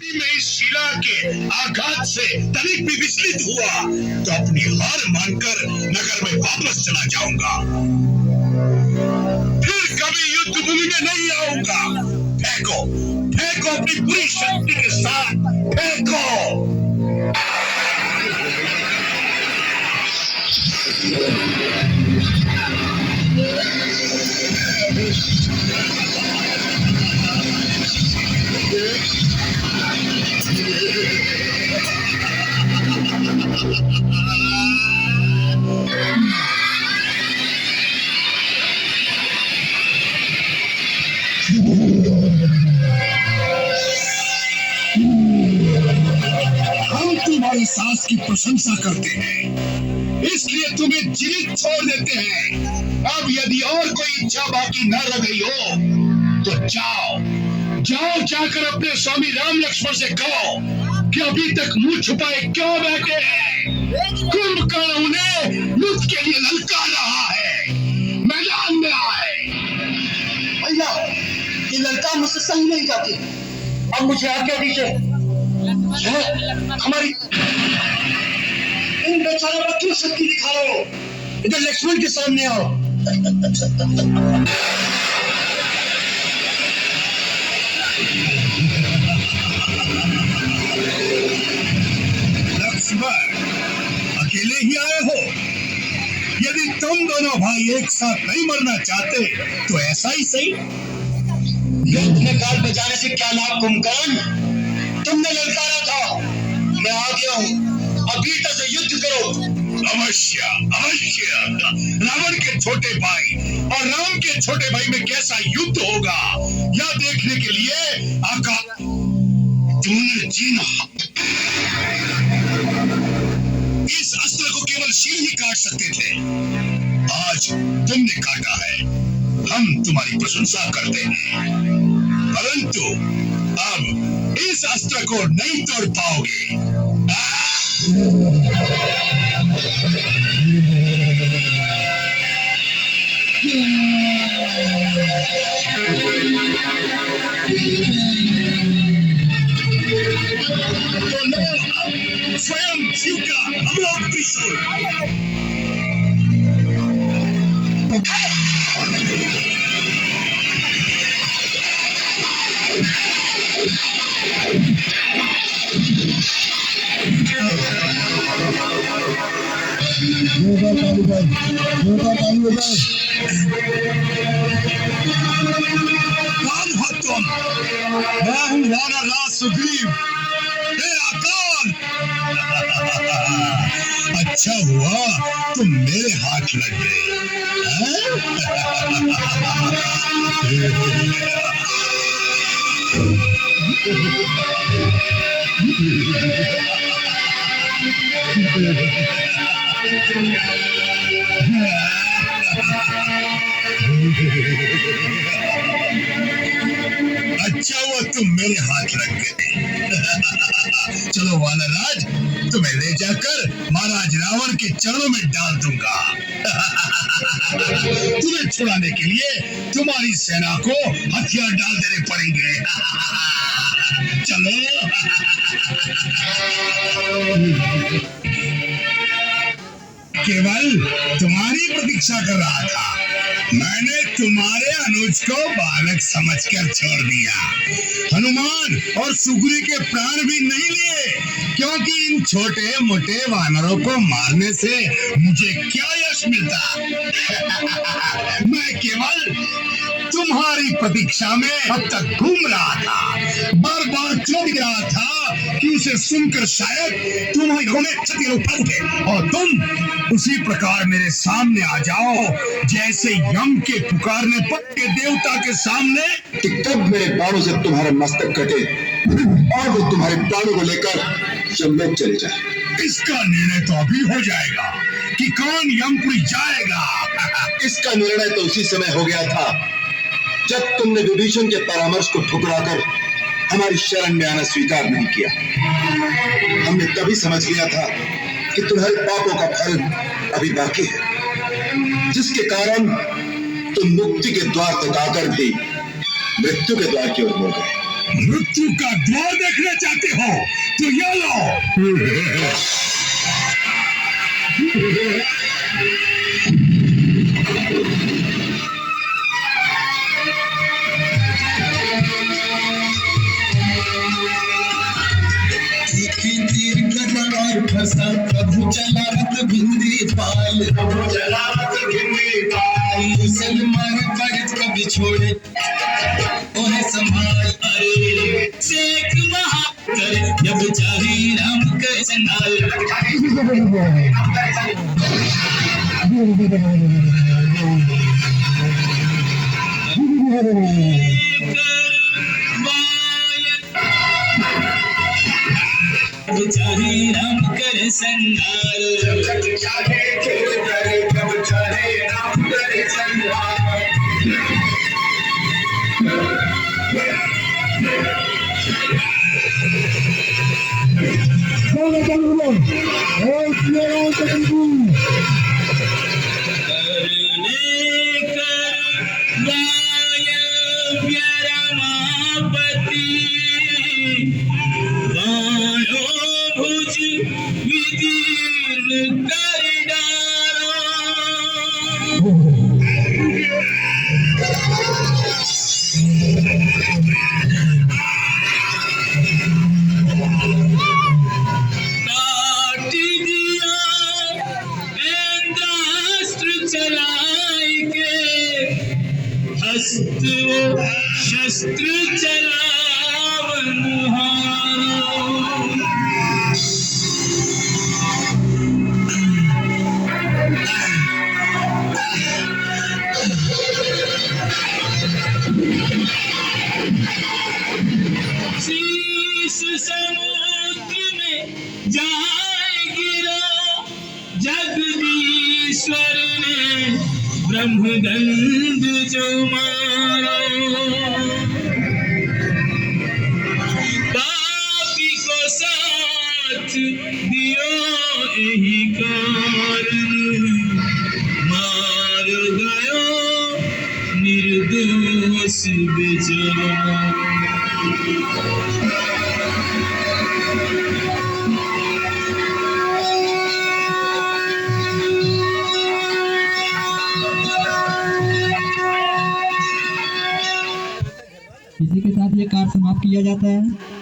मैं इस शिला के आघात से तनिक भी विचलित हुआ तो अपनी हार मानकर नगर में वापस चला जाऊंगा। फिर कभी युद्ध भूमि में नहीं आऊंगा। फेंको फेंको अपनी पूरी शक्ति के साथ फेंको। हम तुम्हारी सास की प्रशंसा करते हैं, इसलिए तुम्हें जीवित छोड़ देते हैं। अब यदि और कोई इच्छा बाकी न रह गई हो तो जाओ जाओ, जाकर अपने स्वामी राम लक्ष्मण से कहो कि अभी तक मुंह छुपाए क्यों बैठे हैं। कुंभकर्ण उन्हें युद्ध के लिए ललकार रहा है। मैदान में आए। भैया, ये ललकार मुझसे सही नहीं जाती। अब मुझे आज्ञा दीजिए। हमारी इन बेचारों पर क्यों शक्ति दिखा रहे हो? इधर लक्ष्मण के सामने आओ। लक्ष्मण, अकेले ही आए हो? यदि तुम दोनों भाई एक साथ नहीं मरना चाहते तो ऐसा ही सही। युद्ध में काल बजाने से क्या लाभ कुंभकर्ण? तुमने ललकारा था, मैं आ गया हूँ। अब वीरता से युद्ध करो। अवश्य अवश्य। रावण के छोटे भाई और राम के छोटे भाई में कैसा युद्ध होगा यह देखने के लिए आका तूने जीना। इस अस्त्र को केवल शिव ही काट सकते थे। आज तुमने काटा है, हम तुम्हारी प्रशंसा करते हैं, परंतु अब इस अस्त्र को नहीं तोड़ पाओगे। स्वयं शिव का अमोघ त्रिशूल। कौन हो तुम? मैं हूँ वानरराज सुग्रीव। अच्छा हुआ तुम मेरे हाथ लग गए। अच्छा हुआ तुम मेरे हाथ लग गए। चलो वानरराज, तुम्हें ले जाकर महाराज रावण के चरणों में डाल दूंगा। तुम्हें छुड़ाने के लिए तुम्हारी सेना को हथियार डाल देने पड़ेंगे। चलो। केवल तुम्हारी प्रतीक्षा कर रहा था। मैंने तुम्हारे अनुज को बालक समझकर छोड़ दिया। हनुमान और सुग्रीव के प्राण भी नहीं लिए, क्योंकि इन छोटे मोटे वानरों को मारने से मुझे क्या यश मिलता। मैं केवल तुम्हारी प्रतीक्षा में अब तक घूम रहा था, बार बार चोट रहा था कि उसे सुनकर शायद तुम्हारी में क्षति उठा उठे और तुम उसी प्रकार मेरे सामने आ जाओ, जैसे यम के पुकारने पर के देवता के सामने। कि कब मेरे बाणों से तुम्हारा मस्तक कटे और वो तुम्हारे प्राणों को लेकर जमलोक चले जाए। इसका निर्णय तो अभी हो जाएगा कि कौन यमपुरी जाएगा। इसका निर्णय तो उसी समय हो गया था जब तुमने विभीषण के परामर्श को ठुकराकर हमारी शरण में आना स्वीकार नहीं किया। हमने तभी समझ लिया था कि तुम्हारे पापों का फल अभी बाकी है, जिसके कारण तुम मुक्ति के द्वार तक आकर भी मृत्यु के द्वार की ओर मुड़ गए। मृत्यु का द्वार देखना चाहते तो ये लो। तीर कदम और फंसा प्रभु चलावत भिंदी पाल, प्रभु चलावत भिंदी पाल। मुसलमान पड़त कभी छोड़े ओहे संभाल, अरे शेख बहादुर जब चाहे राम के संभाल। चाहे राम कर संहार, जब चाहे खेल करे, जब चाहे राम करे संहार। शस्त्र चलावन शीश समुद्र में जाए गिरा, जगदीश्वर ने ब्रह्मदंड जो मारा। पापी को साथ दियो यही कारण, मार गयो निर्दोष बेचारा। इसी के साथ ये कार्य समाप्त किया जाता है।